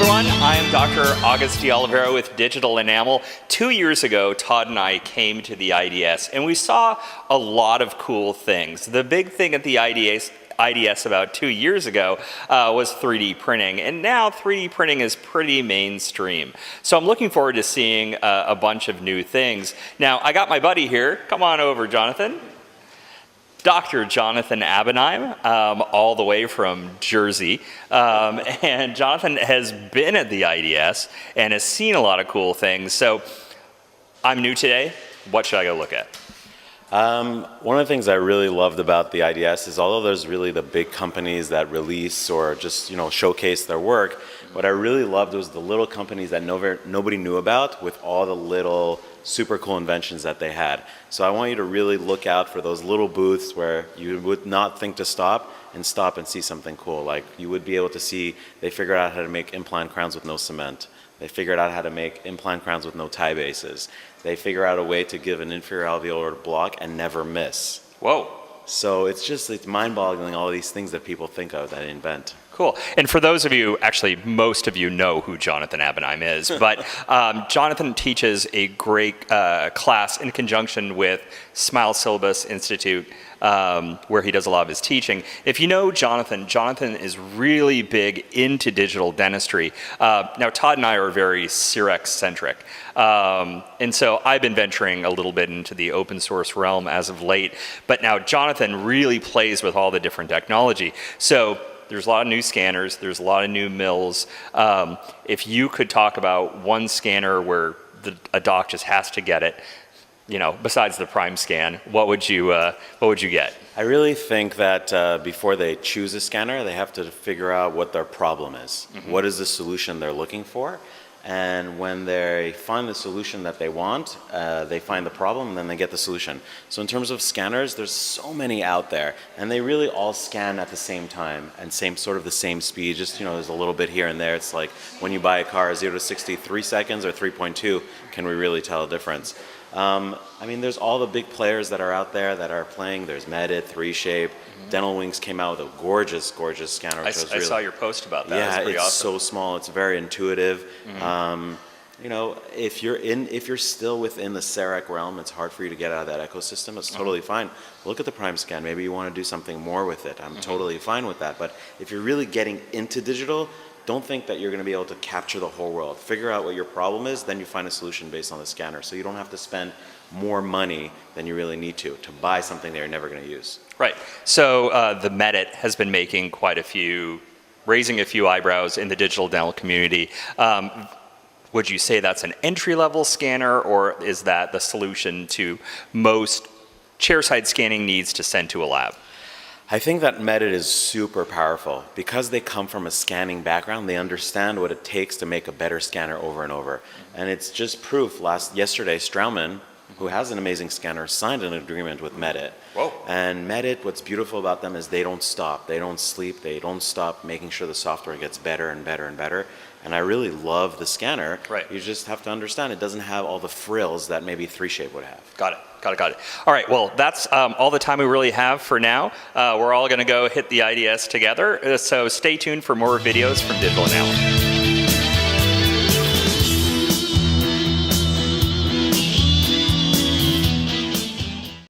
everyone. I am Dr. August D'Olivero with Digital Enamel. 2 years ago, Todd and I came to the IDS, and we saw a lot of cool things. The big thing at the IDS about 2 years ago was 3D printing, and now 3D printing is pretty mainstream. So I'm looking forward to seeing a bunch of new things. Now, I got my buddy here. Come on over, Jonathan. Dr. Jonathan Abenaim, all the way from Jersey. And Jonathan has been at the IDS and has seen a lot of cool things. So I'm new today. What should I go look at? One of the things I really loved about the IDS is although there's really the big companies that release or just showcase their work, what I really loved was the little companies that nobody knew about with all the little super cool inventions that they had. So I want you to really look out for those little booths where you would not think to stop and see something cool. Like you would be able to see they figured out how to make implant crowns with no cement. They figured out how to make implant crowns with no tie bases. They figure out a way to give an inferior alveolar block and never miss. Whoa. So it's mind-boggling, all of these things that people think of that invent. Cool. And for those of you, actually most of you know who Jonathan Abenaim is, but Jonathan teaches a great class in conjunction with Smile Syllabus Institute, where he does a lot of his teaching. If you know Jonathan, Jonathan is really big into digital dentistry. Now Todd and I are very Cerex-centric. And so I've been venturing a little bit into the open source realm as of late, but now Jonathan really plays with all the different technology. So there's a lot of new scanners, there's a lot of new mills. If you could talk about one scanner where a doc just has to get it, besides the Prime scan, what would you get? I really think that before they choose a scanner, they have to figure out what their problem is. Mm-hmm. What is the solution they're looking for? And when they find the solution that they want, they find the problem and then they get the solution. So in terms of scanners, there's so many out there and they really all scan at the same time and the same speed, just there's a little bit here and there. It's like when you buy a car, 0 to 60, 3 seconds or 3.2, can we really tell a difference? There's all the big players that are out there that are playing. There's Medit, 3Shape. Mm-hmm. Dental Wings came out with a gorgeous scanner. I saw your post about that. Yeah, it's awesome. So small. It's very intuitive. Mm-hmm. If you're still within the CEREC realm, it's hard for you to get out of that ecosystem. It's totally fine. Look at the Prime scan. Maybe you want to do something more with it. I'm totally fine with that. But if you're really getting into digital, don't think that you're going to be able to capture the whole world. Figure out what your problem is, then you find a solution based on the scanner. So you don't have to spend more money than you really need to buy something that you're never going to use. Right. So the Medit has been raising a few eyebrows in the digital dental community. Would you say that's an entry-level scanner, or is that the solution to most chairside scanning needs to send to a lab? I think that Medit is super powerful. Because they come from a scanning background, they understand what it takes to make a better scanner over and over. And it's just proof. Yesterday, Straumann, who has an amazing scanner, signed an agreement with Medit. Whoa. And Medit, what's beautiful about them is they don't stop. They don't sleep. They don't stop making sure the software gets better and better and better. And I really love the scanner. Right. You just have to understand it doesn't have all the frills that maybe 3Shape would have. Got it. All right, well, that's all the time we really have for now. We're all going to go hit the IDS together. So stay tuned for more videos from Digital Enamel.